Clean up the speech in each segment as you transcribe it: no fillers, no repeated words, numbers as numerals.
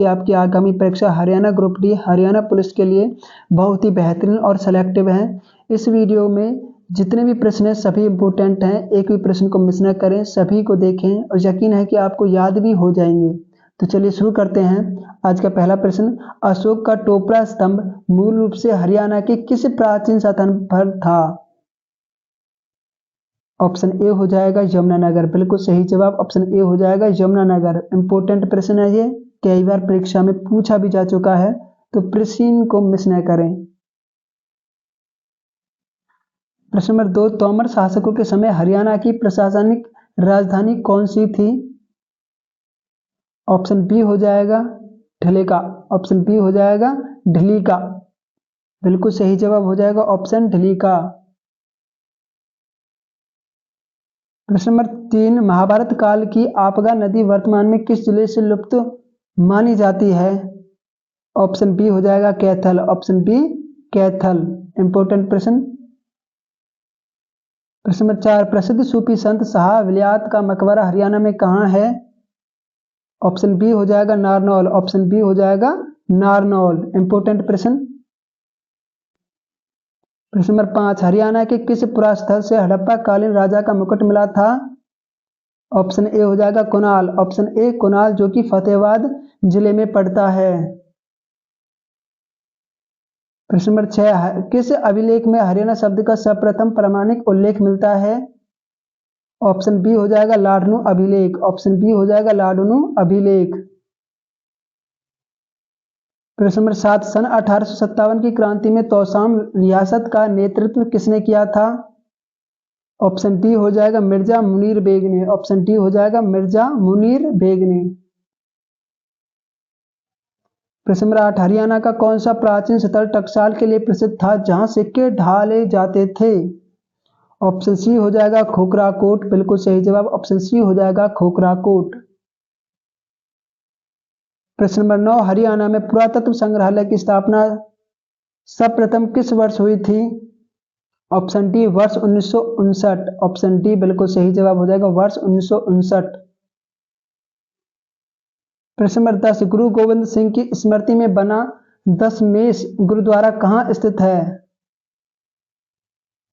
कि आपकी आगामी परीक्षा Haryana group D Haryana police के लिए बहुत ही बेहतरीन और सेलेक्टिव है। इस वीडियो में जितने भी प्रश्न हैं सभी इंपॉर्टेंट हैं, एक भी प्रश्न को मिस न करें, सभी को देखें और यकीन है कि आपको याद भी हो जाएंगे। तो चलिए शुरू करते हैं। आज का पहला प्रश्न, अशोक का टोपरा स्तंभ मूल रूप से हरियाणा के किस प्राचीन स्थान पर था? ऑप्शन ए हो जाएगा यमुनानगर, बिल्कुल सही जवाब ऑप्शन ए हो जाएगा यमुनानगर। इंपॉर्टेंट प्रश्न है ये, कई बार परीक्षा में पूछा भी जा चुका है, तो प्रश्न को मिस न करें। प्रश्न नंबर 2, तोमर शासकों के समय हरियाणा की प्रशासनिक राजधानी कौन सी थी? ऑप्शन बी हो जाएगा ढलेका, ऑप्शन बी हो जाएगा ढलीका, बिल्कुल सही जवाब हो जाएगा ऑप्शन ढलीका। प्रश्न नंबर 3, महाभारत काल की आपगा नदी वर्तमान में किस जिले से लुप्त मानी जाती है? ऑप्शन बी हो जाएगा Kaithal, option B Kaithal. Important प्रश्न। प्रश्न नंबर 4, प्रसिद्ध सूफी संत शाह विलायत का मकबरा हरियाणा में कहाँ है? ऑप्शन बी हो जाएगा नारनौल, ऑप्शन बी हो जाएगा नारनौल। इंपॉर्टेंट प्रश्न। प्रश्न नंबर 5, हरियाणा के किस पुरास्थल से हड़प्पा कालीन राजा का मुकुट मिला था? ऑप्शन ए हो जाएगा कुनाल, ऑप्शन ए कुनाल, जो कि फतेहाबाद जिले में पड़ता है। प्रश्न नंबर 6, किस अभिलेख में हरियाणा शब्द का सर्वप्रथम प्रमाणिक उल्लेख मिलता है? ऑप्शन बी हो जाएगा लाडनू अभिलेख, ऑप्शन बी हो जाएगा लाडनू अभिलेख। प्रश्न नंबर 7, सन 1857 की क्रांति में तोसाम रियासत का नेतृत्व किसने किया था? ऑप्शन डी हो जाएगा मिर्जा मुनीर बेग ने, ऑप्शन डी हो जाएगा मिर्जा मुनीर बेग ने। प्रश्न नंबर 8, हरियाणा का कौन सा प्राचीन स्थल टकसाल के लिए प्रसिद्ध था जहां सिक्के ढाले जाते थे? ऑप्शन सी हो जाएगा खोखराकोट, बिल्कुल सही जवाब ऑप्शन सी हो जाएगा खोखराकोट। प्रश्न नंबर 9, हरियाणा में पुरातत्व संग्रहालय की स्थापना सर्वप्रथम किस वर्ष हुई थी? ऑप्शन डी वर्ष 1959, ऑप्शन डी बिल्कुल सही जवाब हो जाएगा वर्ष 1959। प्रश्न नंबर 10, गुरु गोविंद सिंह की स्मृति में बना दशमेश गुरुद्वारा कहाँ स्थित है?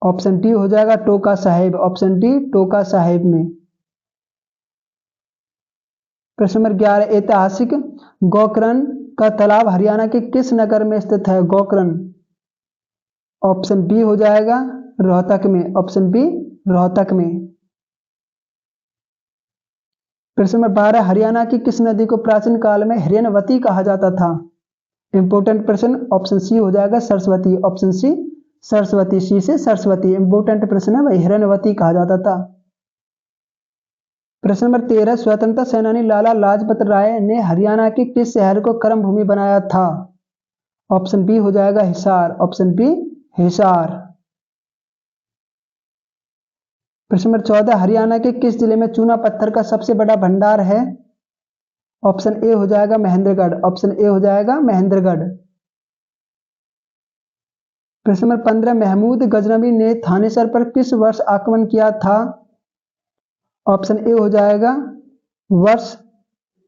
ऑप्शन डी हो जाएगा टोका साहिब, ऑप्शन डी टोका साहिब में। प्रश्न नंबर 11, ऐतिहासिक गोकर्ण का तालाब हरियाणा के किस नगर में स्थित है? गोकर्ण, ऑप्शन बी हो जाएगा रोहतक में, ऑप्शन बी रोहतक में। प्रश्न नंबर 12, हरियाणा की किस नदी को प्राचीन काल में हिरण्यवती कहा जाता था? इंपोर्टेंट प्रश्न, ऑप्शन सी हो जाएगा सरस्वती, ऑप्शन सी सरस्वती, सी से सरस्वती। इंपोर्टेंट प्रश्न है भाई, हिरण्यवती कहा जाता था। प्रश्न नंबर 13, स्वतंत्रता सेनानी लाला लाजपत राय ने हरियाणा के किस शहर को कर्म भूमि बनाया था? ऑप्शन बी हो जाएगा हिसार, ऑप्शन बी हिसार। प्रश्न नंबर 14, हरियाणा के किस जिले में चूना पत्थर का सबसे बड़ा भंडार है? ऑप्शन ए हो जाएगा महेंद्रगढ़, ऑप्शन ए हो जाएगा महेंद्रगढ़। प्रश्न नंबर 15, महमूद गजनवी ने थानेसर पर किस वर्ष आक्रमण किया था? ऑप्शन ए हो जाएगा वर्ष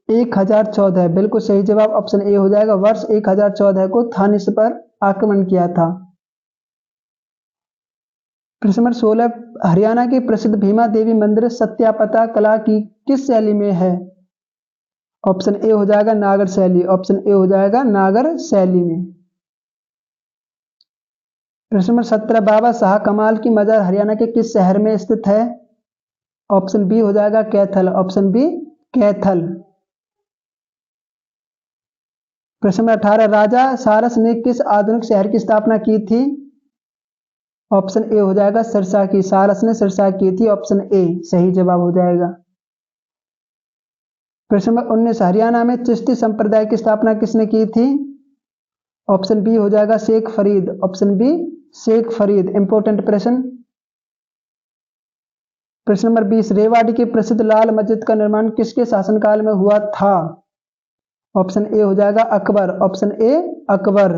1014, बिल्कुल सही जवाब ऑप्शन ए हो जाएगा वर्ष 1014 को थानेसर पर आक्रमण किया था। प्रश्न नंबर 16, हरियाणा की प्रसिद्ध भीमा देवी मंदिर सत्यापता कला की किस शैली में है? ऑप्शन ए हो जाएगा नागर शैली, ऑप्शन ए हो जाएगा नागर शैली में। प्रश्न नंबर 17, बाबा शाह कमाल की मजार हरियाणा के किस शहर में स्थित है? ऑप्शन बी हो जाएगा कैथल, ऑप्शन बी कैथल। प्रश्न नंबर 18, राजा सारस ने किस आधुनिक शहर की स्थापना की थी? ऑप्शन ए हो जाएगा सिरसा की, सारस ने सिरसा की थी, ऑप्शन ए सही जवाब हो जाएगा। प्रश्न नंबर 19, हरियाणा में चिश्ती संप्रदाय की स्थापना किसने की थी? ऑप्शन बी हो जाएगा Sheikh Farid, option B Sheikh Farid. Important प्रश्न। प्रश्न नंबर 20, रेवाड़ी की प्रसिद्ध लाल मस्जिद का निर्माण किसके शासनकाल में हुआ था? ऑप्शन ए हो जाएगा अकबर, ऑप्शन ए अकबर।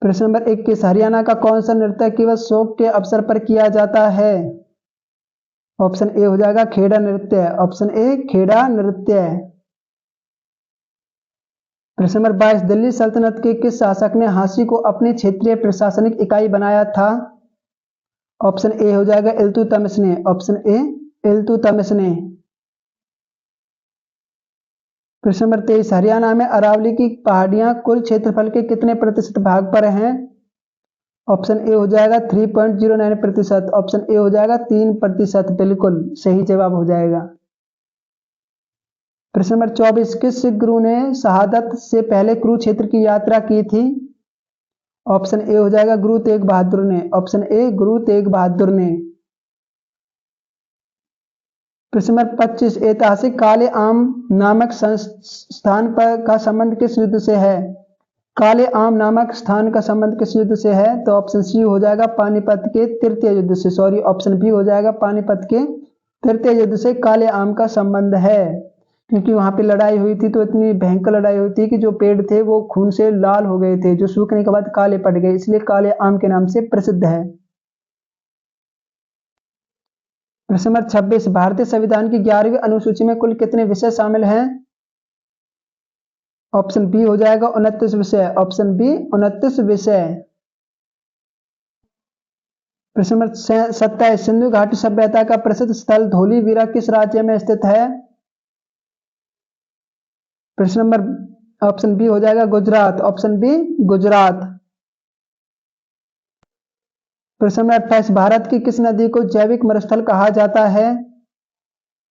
प्रश्न नंबर 21, हरियाणा का कौन सा नृत्य केवल शौक के अवसर पर किया जाता है? ऑप्शन ए हो जाएगा खेड़ा नृत्य, ऑप्शन ए खेड़ा नृत्य। प्रश्न नंबर 22, दिल्ली सल्तनत के किस शासक ने झांसी को अपनी क्षेत्रीय प्रशासनिक इकाई बनाया था? ऑप्शन ए हो जाएगा इल्तुतमिश ने। ऑप्शन ए इल्तुतमिश ने। प्रश्न नंबर 23, हरियाणा में अरावली की पहाड़ियां कुल क्षेत्रफल के कितने प्रतिशत भाग पर हैं? ऑप्शन ए हो जाएगा 3.09%। ऑप्शन ए हो जाएगा 3%। बिल्कुल सही जवाब हो जाएगा। प्रश्न नंबर 24, किस गुरु ने शहादत से पहले कुरुक्षेत्र की यात्रा की थी? ऑप्शन ए हो जाएगा गुरु तेग बहादुर ने। ऑप्शन ए गुरु तेग बहादुर ने। प्रश्न नंबर 25, ऐतिहासिक काले आम नामक स्थान पर का संबंध किस युद्ध से है? काले आम नामक स्थान का संबंध किस युद्ध से है? तो ऑप्शन सी हो जाएगा पानीपत के तृतीय युद्ध से। सॉरी, ऑप्शन बी हो जाएगा पानीपत के तृतीय युद्ध से काले आम का संबंध है, क्योंकि वहां पे लड़ाई हुई थी तो इतनी भयंकर लड़ाई हुई थी कि जो पेड़ थे वो खून से लाल हो गए थे, जो सूखने के बाद काले पड़ गए, इसलिए काले आम के नाम से प्रसिद्ध है। प्रश्न नंबर 26, भारतीय संविधान की 11वीं अनुसूची में कुल कितने विषय शामिल हैं? ऑप्शन बी हो जाएगा 29 विषय। ऑप्शन बी 29 विषय। प्रश्न नंबर 27, सिंधु घाटी सभ्यता का प्रसिद्ध स्थल धौलीवीरा किस राज्य में स्थित है? प्रश्न नंबर ऑप्शन बी हो जाएगा गुजरात। Option B Gujarat. प्रश्न नंबर 28, भारत की किस नदी को जैविक मरुस्थल कहा जाता है?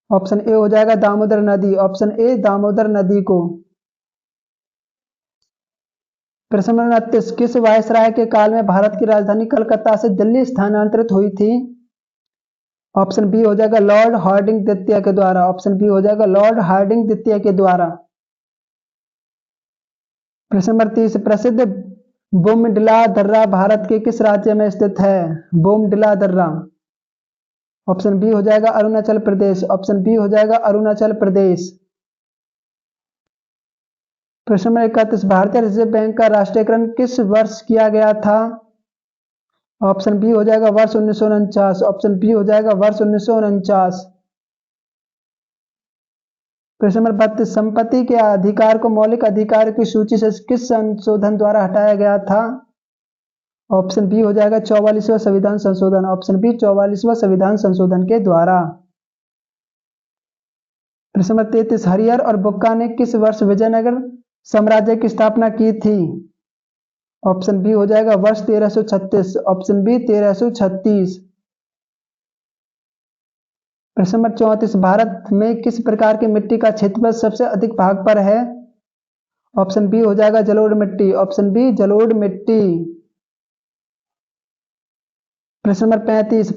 ऑप्शन ए हो जाएगा दामोदर नदी। ऑप्शन ए दामोदर नदी को। प्रश्न नंबर 29, किस वायसराय के काल में भारत की राजधानी कलकत्ता से दिल्ली स्थानांतरित हुई थी? ऑप्शन बी हो जाएगा लॉर्ड हार्डिंग द्वितीय के द्वारा। ऑप्शन बी हो जाएगा लॉर्ड हार्डिंग द्वितीय के द्वारा। प्रश्न नंबर 30, प्रसिद्ध बोमडिला दर्रा भारत के किस राज्य में स्थित है? बोमडिला दर्रा। ऑप्शन बी हो जाएगा अरुणाचल प्रदेश। ऑप्शन बी हो जाएगा अरुणाचल प्रदेश। प्रश्न नंबर 31, भारतीय रिजर्व बैंक का राष्ट्रीयकरण किस वर्ष किया गया था? ऑप्शन बी हो जाएगा वर्ष 1949। ऑप्शन बी हो जाएगा वर्ष 1949। प्रश्न नंबर 32, संपत्ति के अधिकार को मौलिक अधिकार की सूची से किस संशोधन द्वारा हटाया गया था? ऑप्शन बी हो जाएगा 44वां संविधान संशोधन। ऑप्शन बी 44वां संविधान संशोधन के द्वारा। प्रश्न नंबर 33, हरिहर और बुक्का ने किस वर्ष विजयनगर साम्राज्य की स्थापना की थी? ऑप्शन बी हो जाएगा वर्ष 1336। Option B 1336। प्रश्न नंबर 34, भारत में किस प्रकार की मिट्टी का क्षेत्रफल सबसे अधिक भाग पर है? ऑप्शन बी हो जाएगा जलोढ़ मिट्टी। ऑप्शन बी जलोढ़ मिट्टी। प्रश्न नंबर 35,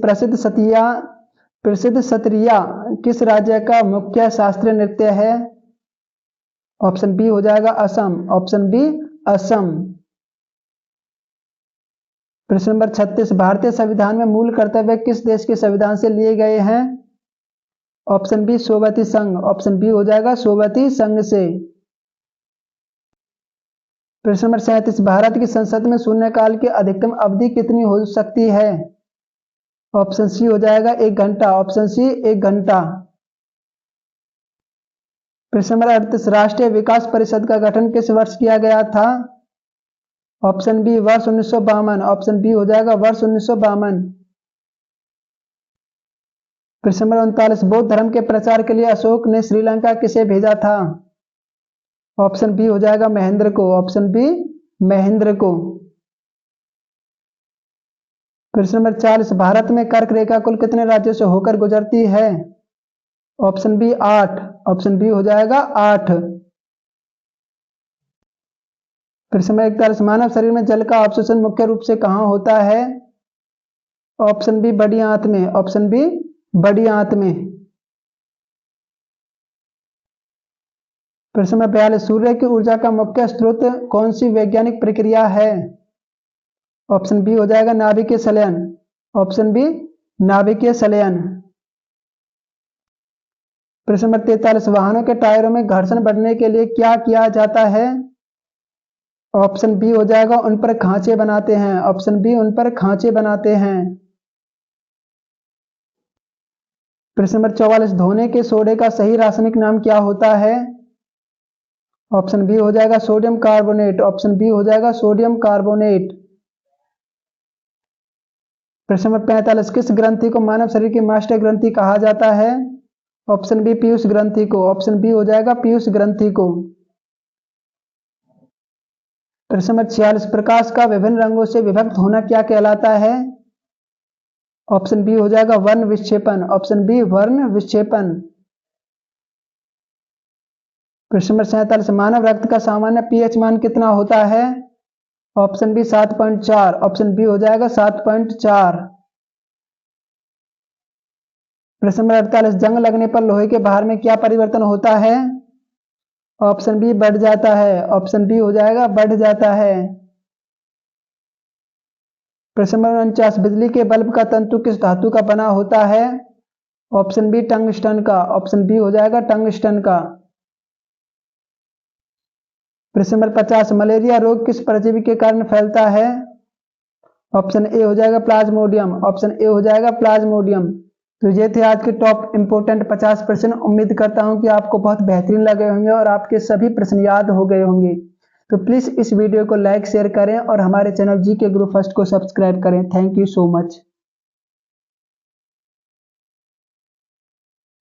प्रसिद्ध सत्रिया किस राज्य का मुख्य शास्त्रीय नृत्य है? ऑप्शन बी हो जाएगा असम। Option B Assam. प्रश्न नंबर 36, भारतीय संविधान में मूल कर्तव्य किस देश के संविधान से लिए गए हैं? ऑप्शन बी सोवियती संघ। ऑप्शन बी हो जाएगा सोवियती संघ से। प्रश्न नंबर 37, भारत की संसद में शून्यकाल की अधिकतम अवधि कितनी हो सकती है? ऑप्शन सी हो जाएगा 1 घंटा। ऑप्शन सी 1 घंटा। प्रश्न नंबर 38, राष्ट्रीय विकास परिषद का गठन किस वर्ष किया गया था? ऑप्शन बी वर्ष 1952। ऑप्शन बी हो जाएगा वर्ष 1952। प्रश्न नंबर 39, बौद्ध धर्म के प्रचार के लिए अशोक ने श्रीलंका किसे भेजा था? ऑप्शन बी हो जाएगा महेंद्र को। ऑप्शन बी महेंद्र को। प्रश्न नंबर 40, भारत में कर्क रेखा कुल कितने राज्यों से होकर गुजरती है? Option B 8। ऑप्शन बी हो जाएगा 8। प्रश्न नंबर 41, मानव शरीर में जल का अवशोषण मुख्य रूप से कहां होता है? ऑप्शन बी बड़ी आंत में। ऑप्शन बी बड़ी आंत में। प्रश्न नंबर 42, सूर्य की ऊर्जा का मुख्य स्रोत कौन सी वैज्ञानिक प्रक्रिया है? ऑप्शन बी हो जाएगा नाभिकीय संलयन। ऑप्शन बी नाभिकीय संलयन। प्रश्न नंबर 43, वाहनों के टायरों में घर्षण बढ़ने के लिए क्या किया जाता है? ऑप्शन बी हो जाएगा उन पर खांचे बनाते हैं। ऑप्शन बी उन पर खांचे बनाते हैं। प्रश्न नंबर 44, धोने के सोडे का सही रासायनिक नाम क्या होता है? ऑप्शन बी हो जाएगा सोडियम कार्बोनेट। ऑप्शन बी हो जाएगा सोडियम कार्बोनेट। प्रश्न नंबर 45, किस ग्रंथि को मानव शरीर की मास्टर ग्रंथि कहा जाता है? ऑप्शन बी पीयूष ग्रंथि को। ऑप्शन बी हो जाएगा पीयूष ग्रंथि को। प्रश्न नंबर 46, प्रकाश का विभिन्न रंगों से विभक्त होना क्या कहलाता है? ऑप्शन बी हो जाएगा वर्ण विक्षेपन। ऑप्शन बी वर्ण विक्षेपन। प्रश्न नंबर 47, मानव रक्त का सामान्य पीएच मान कितना होता है? Option B 7.4। ऑप्शन बी हो जाएगा 7.4। प्रश्न नंबर 48, जंग लगने पर लोहे के भार में क्या परिवर्तन होता है? ऑप्शन बी बढ़ जाता है। ऑप्शन बी हो जाएगा बढ़ जाता है। प्रश्न नंबर 49, बिजली के बल्ब का तंतु किस धातु का बना होता है? ऑप्शन बी टंगस्टन का। ऑप्शन बी हो जाएगा टंगस्टन का। प्रश्न नंबर 50, मलेरिया रोग किस परजीवी के कारण फैलता है? ऑप्शन ए हो जाएगा प्लाज्मोडियम। ऑप्शन ए हो जाएगा प्लाज्मोडियम। तो ये थे आज के टॉप इंपोर्टेंट 50 प्रश्न। उम्मीद करता हूं कि आपको बहुत बेहतरीन लगे होंगे और आपके सभी प्रश्न याद हो गए होंगे। तो प्लीज़ इस वीडियो को लाइक शेयर करें और हमारे चैनल जी के गुरु फर्स्ट को सब्सक्राइब करें। Thank you so much.